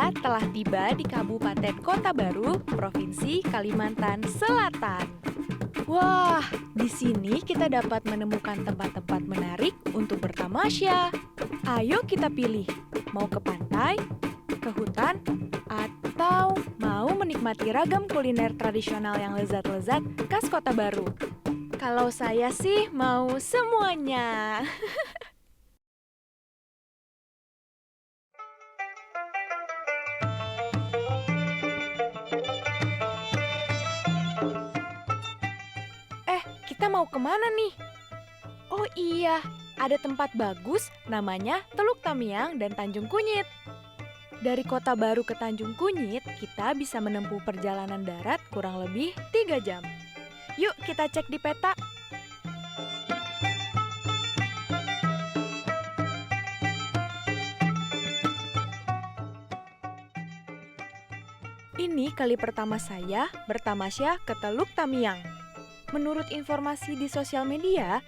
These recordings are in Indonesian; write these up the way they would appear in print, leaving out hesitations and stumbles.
Saya telah tiba di Kabupaten Kota Baru, Provinsi Kalimantan Selatan. Wah, di sini kita dapat menemukan tempat-tempat menarik untuk bertamasya. Ayo kita pilih, mau ke pantai, ke hutan, atau mau menikmati ragam kuliner tradisional yang lezat-lezat khas Kota Baru. Kalau saya sih mau semuanya. Kita mau kemana nih? Oh iya, ada tempat bagus namanya Teluk Tamiang dan Tanjung Kunyit. Dari Kota Baru ke Tanjung Kunyit, kita bisa menempuh perjalanan darat kurang lebih 3 jam. Yuk kita cek di peta. Ini kali pertama saya bertamasya ke Teluk Tamiang. Menurut informasi di sosial media,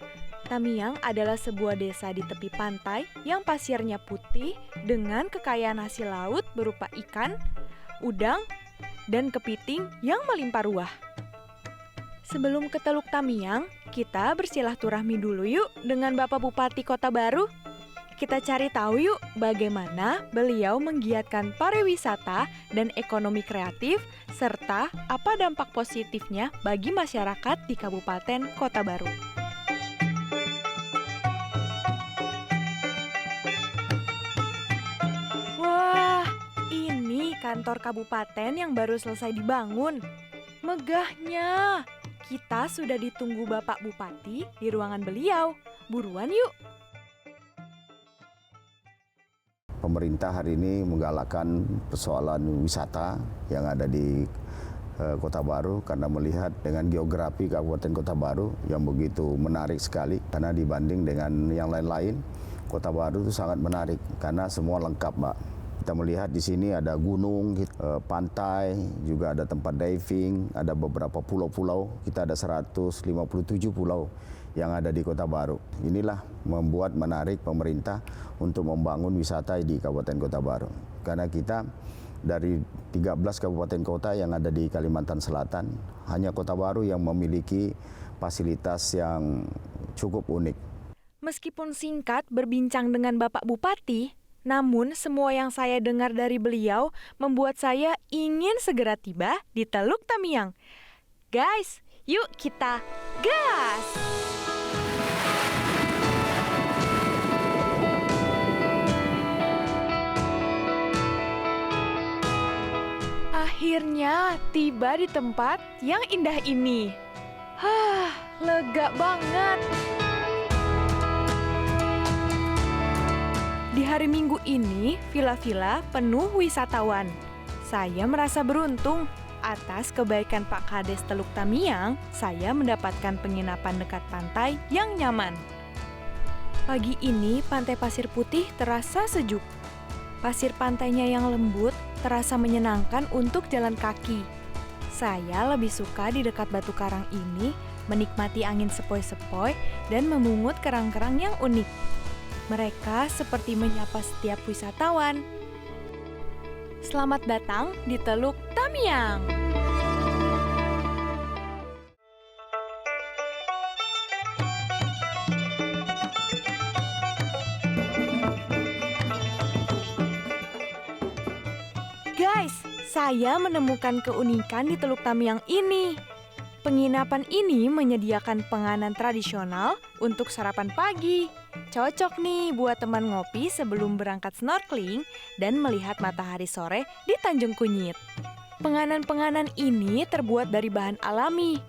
Tamiang adalah sebuah desa di tepi pantai yang pasirnya putih dengan kekayaan hasil laut berupa ikan, udang, dan kepiting yang melimpah ruah. Sebelum ke Teluk Tamiang, kita bersilaturahmi dulu yuk dengan Bapak Bupati Kota Baru. Kita cari tahu yuk bagaimana beliau menggiatkan pariwisata dan ekonomi kreatif, serta apa dampak positifnya bagi masyarakat di Kabupaten Kota Baru. Wah, ini kantor kabupaten yang baru selesai dibangun. Megahnya, kita sudah ditunggu Bapak Bupati di ruangan beliau. Buruan yuk! Pemerintah hari ini menggalakkan persoalan wisata yang ada di Kota Baru karena melihat dengan geografi Kabupaten Kota Baru yang begitu menarik sekali, karena dibanding dengan yang lain-lain, Kota Baru itu sangat menarik karena semua lengkap, Mbak. Kita melihat di sini ada gunung, pantai, juga ada tempat diving, ada beberapa pulau-pulau. Kita ada 157 pulau yang ada di Kota Baru. Inilah membuat menarik pemerintah untuk membangun wisata di Kabupaten Kota Baru. Karena kita dari 13 kabupaten kota yang ada di Kalimantan Selatan, hanya Kota Baru yang memiliki fasilitas yang cukup unik. Meskipun singkat berbincang dengan Bapak Bupati, namun semua yang saya dengar dari beliau membuat saya ingin segera tiba di Teluk Tamiang. Guys, yuk kita gas! Akhirnya tiba di tempat yang indah ini. Lega banget. Di hari Minggu ini, villa-villa penuh wisatawan. Saya merasa beruntung. Atas kebaikan Pak Kades Teluk Tamiang, saya mendapatkan penginapan dekat pantai yang nyaman. Pagi ini, pantai pasir putih terasa sejuk. Pasir pantainya yang lembut terasa menyenangkan untuk jalan kaki. Saya lebih suka di dekat batu karang ini, menikmati angin sepoi-sepoi dan memungut kerang-kerang yang unik. Mereka seperti menyapa setiap wisatawan. Selamat datang di Teluk Tamiang. Guys, saya menemukan keunikan di Teluk Tamiang ini. Penginapan ini menyediakan penganan tradisional untuk sarapan pagi. Cocok nih buat teman ngopi sebelum berangkat snorkeling dan melihat matahari sore di Tanjung Kunyit. Penganan-penganan ini terbuat dari bahan alami,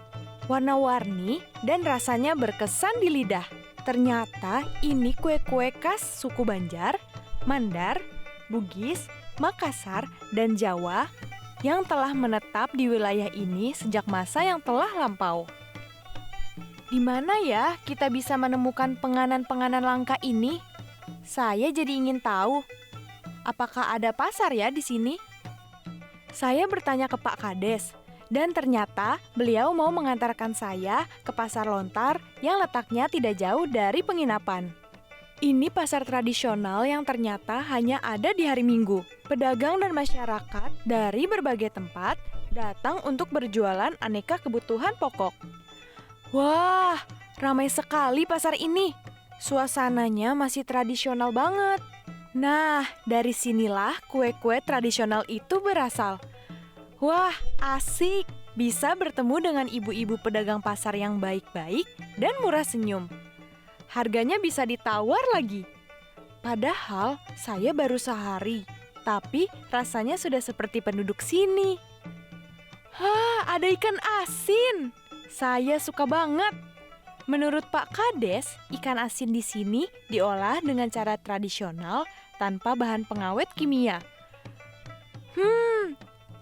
warna-warni, dan rasanya berkesan di lidah. Ternyata ini kue-kue khas suku Banjar, Mandar, Bugis, Makassar, dan Jawa yang telah menetap di wilayah ini sejak masa yang telah lampau. Di mana ya kita bisa menemukan penganan-penganan langka ini? Saya jadi ingin tahu. Apakah ada pasar ya di sini? Saya bertanya ke Pak Kades, dan ternyata beliau mau mengantarkan saya ke Pasar Lontar yang letaknya tidak jauh dari penginapan. Ini pasar tradisional yang ternyata hanya ada di hari Minggu. Pedagang dan masyarakat dari berbagai tempat datang untuk berjualan aneka kebutuhan pokok. Wah, ramai sekali pasar ini. Suasananya masih tradisional banget. Nah, dari sinilah kue-kue tradisional itu berasal. Wah, asik. Bisa bertemu dengan ibu-ibu pedagang pasar yang baik-baik dan murah senyum. Harganya bisa ditawar lagi. Padahal saya baru sehari, tapi rasanya sudah seperti penduduk sini. Ada ikan asin. Saya suka banget. Menurut Pak Kades, ikan asin di sini diolah dengan cara tradisional tanpa bahan pengawet kimia.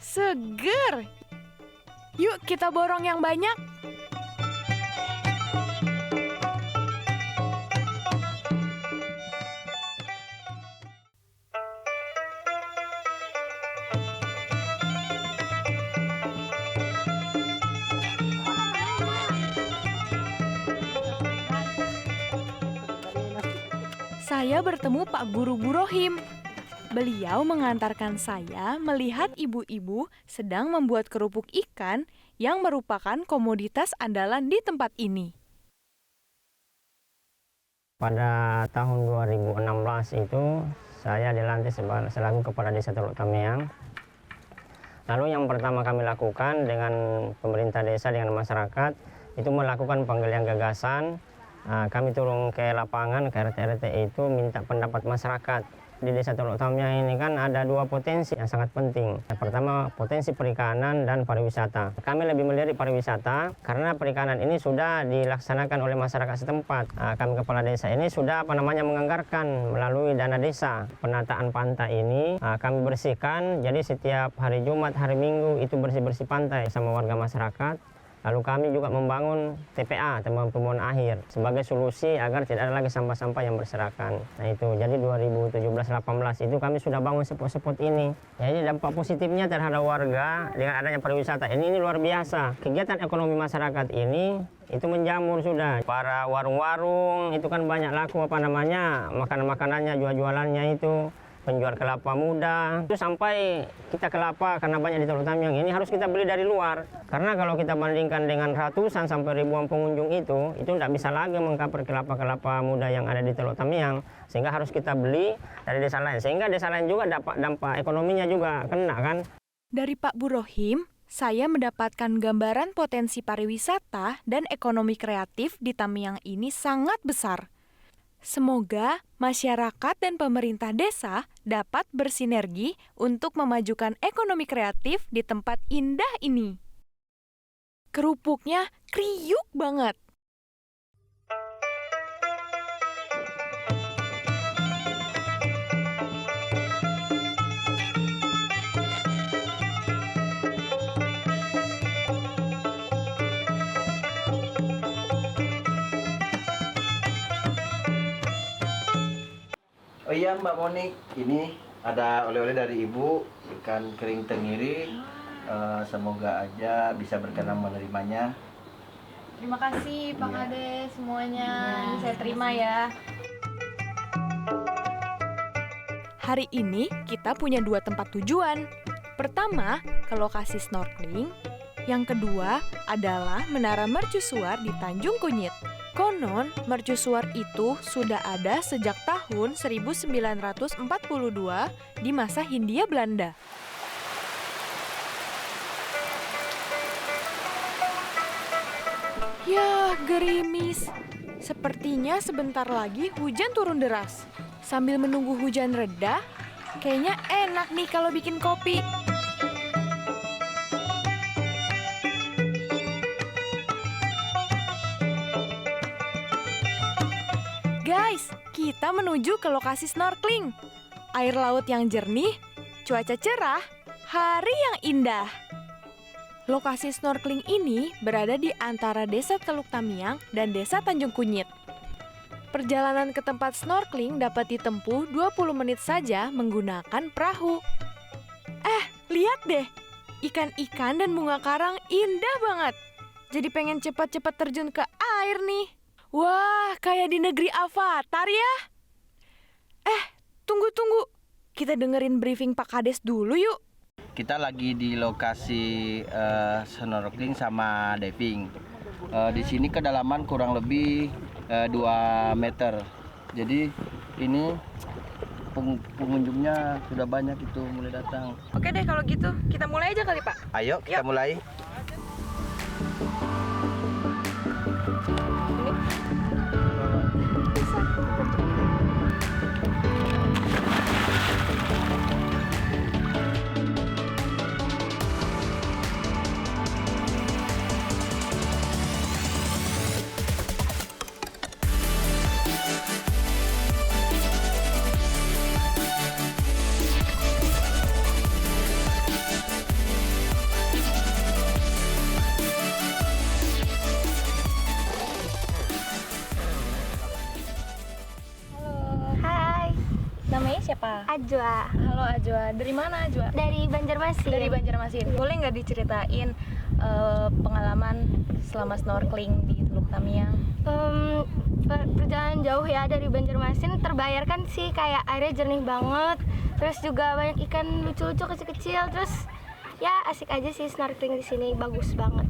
Seger. Yuk kita borong yang banyak. Saya bertemu Pak Guru Burohim. Beliau mengantarkan saya melihat ibu-ibu sedang membuat kerupuk ikan yang merupakan komoditas andalan di tempat ini. Pada tahun 2016 itu saya dilantik selaku Kepala Desa Teluk Tamiang. Lalu yang pertama kami lakukan dengan pemerintah desa dengan masyarakat itu melakukan penggalian gagasan. Kami turun ke lapangan, ke RT-RT itu minta pendapat masyarakat. Di Desa Teluk Tamiang ini kan ada dua potensi yang sangat penting. Yang pertama potensi perikanan dan pariwisata. Kami lebih melirik pariwisata karena perikanan ini sudah dilaksanakan oleh masyarakat setempat. Kami Kepala Desa ini sudah menganggarkan melalui dana desa. Penataan pantai ini kami bersihkan, jadi setiap hari Jumat, hari Minggu itu bersih-bersih pantai sama warga masyarakat. Lalu kami juga membangun TPA, temuan pembuangan akhir, sebagai solusi agar tidak ada lagi sampah-sampah yang berserakan. Nah itu, jadi 2017-18 itu kami sudah bangun spot-spot ini. Jadi dampak positifnya terhadap warga dengan adanya pariwisata ini luar biasa. Kegiatan ekonomi masyarakat ini itu menjamur sudah. Para warung-warung itu kan banyak laku makanan-makanannya, jual-jualannya itu. Penjual kelapa muda, itu sampai kita kelapa karena banyak di Teluk Tamiang ini harus kita beli dari luar. Karena kalau kita bandingkan dengan ratusan sampai ribuan pengunjung itu tidak bisa lagi mengcover kelapa-kelapa muda yang ada di Teluk Tamiang. Sehingga harus kita beli dari desa lain. Sehingga desa lain juga dampak ekonominya juga kena kan. Dari Pak Burohim, saya mendapatkan gambaran potensi pariwisata dan ekonomi kreatif di Tamiang ini sangat besar. Semoga masyarakat dan pemerintah desa dapat bersinergi untuk memajukan ekonomi kreatif di tempat indah ini. Kerupuknya kriuk banget. Oh iya Mbak Monik, ini ada oleh-oleh dari Ibu, ikan kering tenggiri. Semoga aja bisa berkenan menerimanya. Terima kasih Pak Iya. Kades semuanya. Ini saya terima ya. Hari ini kita punya 2 tempat tujuan. Pertama, ke lokasi snorkeling. Yang kedua adalah Menara Mercusuar di Tanjung Kunyit. Konon, mercusuar itu sudah ada sejak tahun 1942 di masa Hindia Belanda. Ya, gerimis. Sepertinya sebentar lagi hujan turun deras. Sambil menunggu hujan reda, kayaknya enak nih kalau bikin kopi. Guys, kita menuju ke lokasi snorkeling. Air laut yang jernih, cuaca cerah, hari yang indah. Lokasi snorkeling ini berada di antara Desa Teluk Tamiang dan Desa Tanjung Kunyit. Perjalanan ke tempat snorkeling dapat ditempuh 20 menit saja menggunakan perahu. Lihat deh, ikan-ikan dan bunga karang indah banget. Jadi pengen cepat-cepat terjun ke air nih. Wah, kayak di negeri Avatar ya. Tunggu. kita dengerin briefing Pak Kades dulu yuk. Kita lagi di lokasi snorkeling sama diving. Di sini kedalaman kurang lebih 2 meter. Jadi ini pengunjungnya sudah banyak itu mulai datang. Oke deh kalau gitu, kita mulai aja kali Pak. Ayo kita mulai. Hai, Namanya siapa? Ajwa Halo Ajwa, dari mana Ajwa? dari Banjarmasin. Dari Banjarmasin. Boleh nggak diceritain pengalaman selama snorkeling di Teluk Tamiang? Perjalanan jauh ya dari Banjarmasin, terbayarkan sih, kayak airnya jernih banget. Terus juga banyak ikan lucu-lucu kecil-kecil. Terus ya asik aja sih snorkeling di sini, bagus banget.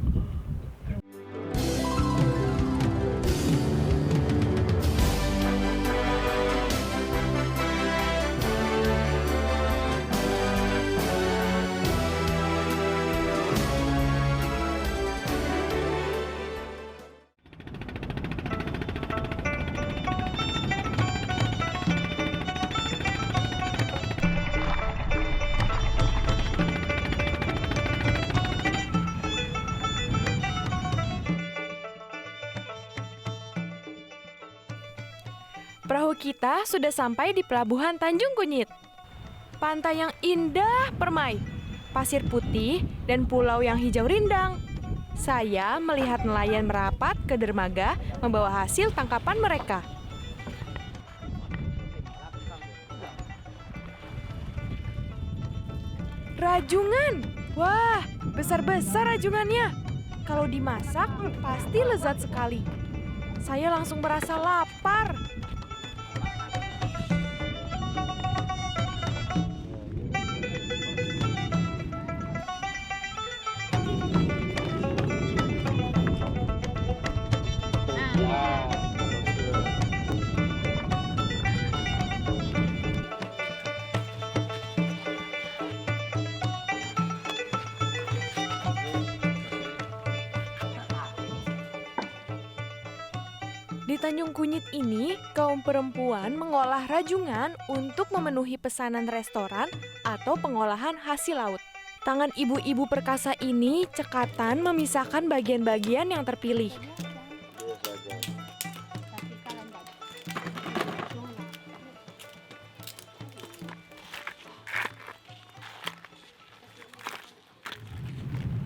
Perahu kita sudah sampai di Pelabuhan Tanjung Kunyit. Pantai yang indah permai, pasir putih, dan pulau yang hijau rindang. Saya melihat nelayan merapat ke dermaga membawa hasil tangkapan mereka. Rajungan! Wah, besar-besar rajungannya. Kalau dimasak, pasti lezat sekali. Saya langsung merasa lapar. Di Tanjung Kunyit ini, kaum perempuan mengolah rajungan untuk memenuhi pesanan restoran atau pengolahan hasil laut. Tangan ibu-ibu perkasa ini cekatan memisahkan bagian-bagian yang terpilih.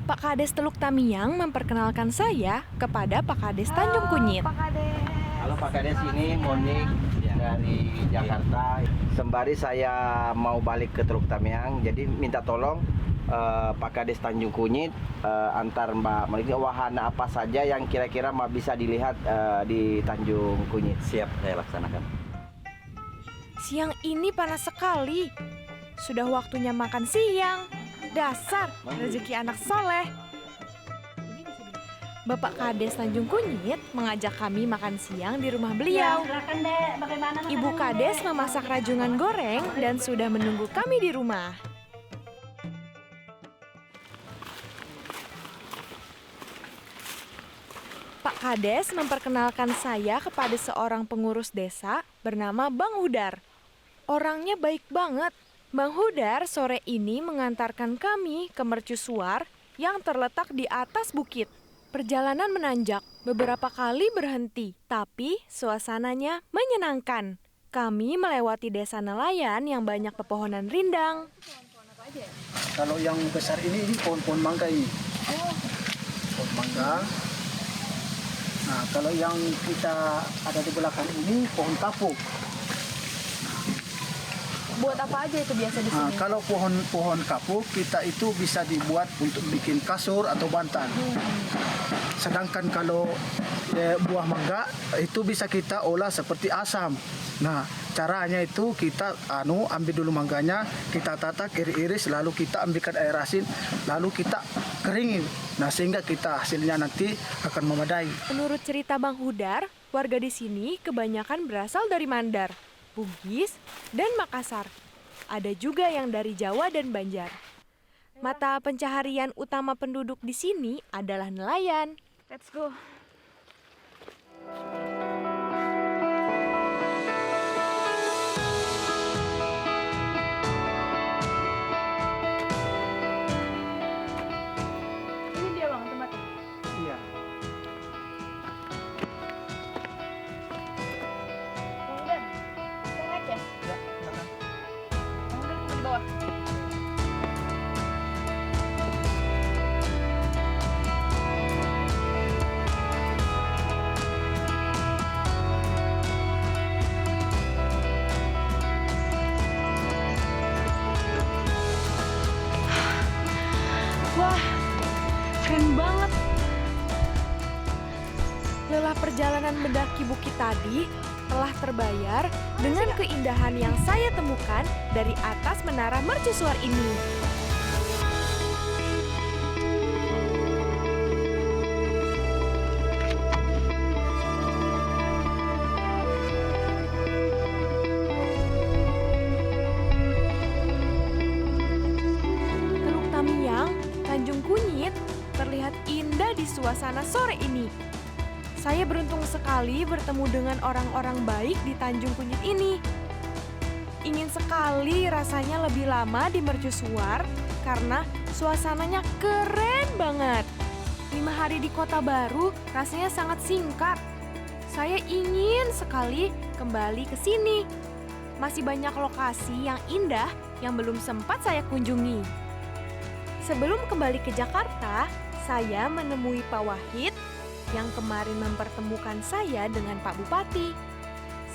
Pak Kades Teluk Tamiang memperkenalkan saya kepada Pak Kades Tanjung Kunyit. Pak Kades. Halo Pak Kades, ini Monik dari Jakarta. Sembari saya mau balik ke Teluk Tamiang, jadi minta tolong Pak Kades Tanjung Kunyit antar Mbak Monik wahana apa saja yang kira-kira bisa dilihat di Tanjung Kunyit. Siap, saya laksanakan. Siang ini panas sekali. Sudah waktunya makan siang. Dasar rezeki anak soleh. Bapak Kades Tanjung Kunyit mengajak kami makan siang di rumah beliau. Ibu Kades memasak rajungan goreng dan sudah menunggu kami di rumah. Pak Kades memperkenalkan saya kepada seorang pengurus desa bernama Bang Hudar. Orangnya baik banget. Bang Hudar sore ini mengantarkan kami ke mercusuar yang terletak di atas bukit. Perjalanan menanjak, beberapa kali berhenti, tapi suasananya menyenangkan. Kami melewati desa nelayan yang banyak pepohonan rindang. Kalau yang besar ini pohon-pohon mangga ini. Pohon mangga. Nah, kalau yang kita ada di belakang ini pohon kapuk. Buat apa aja itu biasa di sini? Nah, kalau pohon kapuk kita itu bisa dibuat untuk bikin kasur atau bantal. Sedangkan kalau buah mangga itu bisa kita olah seperti asam. Nah, caranya itu kita ambil dulu mangganya, kita tatak, iris-iris, lalu kita ambilkan air asin, lalu kita keringin. Nah, sehingga kita hasilnya nanti akan memadai. Menurut cerita Bang Hudar, warga di sini kebanyakan berasal dari Mandar, Bugis, dan Makassar. Ada juga yang dari Jawa dan Banjar. Mata pencaharian utama penduduk di sini adalah nelayan. Let's go. Ini dia Bang tempatnya. Iya. Udah. Kita naik ya? Ya, silakan. Udah, di bawah. Wah, keren banget. Lelah perjalanan mendaki bukit tadi telah terbayar dengan keindahan yang saya temukan dari atas menara mercusuar ini. Teluk Tamiang, Tanjung Kunyit, terlihat indah di suasana sore ini. Saya beruntung sekali bertemu dengan orang-orang baik di Tanjung Kunyit ini. Ingin sekali rasanya lebih lama di mercusuar karena suasananya keren banget. 5 hari di Kota Baru rasanya sangat singkat. Saya ingin sekali kembali ke sini. Masih banyak lokasi yang indah yang belum sempat saya kunjungi. Sebelum kembali ke Jakarta, saya menemui Pak Wahid yang kemarin mempertemukan saya dengan Pak Bupati.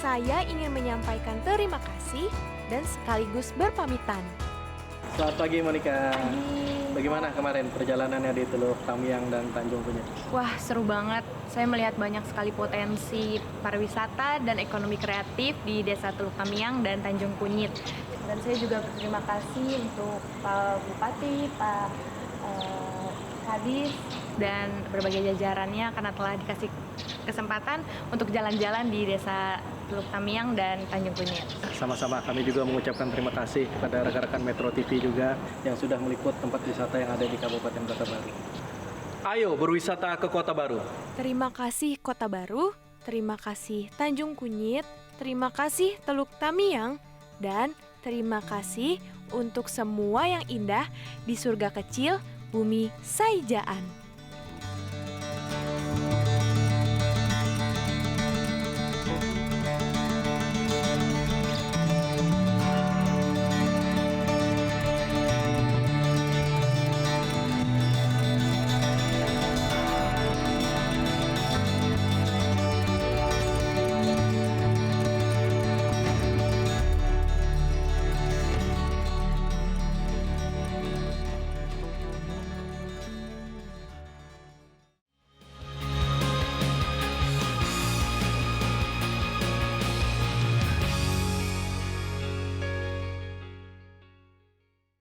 Saya ingin menyampaikan terima kasih dan sekaligus berpamitan. Selamat pagi Monica. Bagaimana kemarin perjalanannya di Teluk Tamiang dan Tanjung Kunyit? Wah, seru banget. Saya melihat banyak sekali potensi pariwisata dan ekonomi kreatif di Desa Teluk Tamiang dan Tanjung Kunyit. Dan saya juga berterima kasih untuk Pak Bupati, Pak Kadis, dan berbagai jajarannya karena telah dikasih kesempatan untuk jalan-jalan di Desa Teluk Tamiang dan Tanjung Kunyit. Sama-sama, kami juga mengucapkan terima kasih kepada rekan-rekan Metro TV juga yang sudah meliput tempat wisata yang ada di Kabupaten Kota Baru. Ayo berwisata ke Kota Baru. Terima kasih Kota Baru, terima kasih Tanjung Kunyit, terima kasih Teluk Tamiang, dan terima kasih untuk semua yang indah di surga kecil Bumi Saijaan.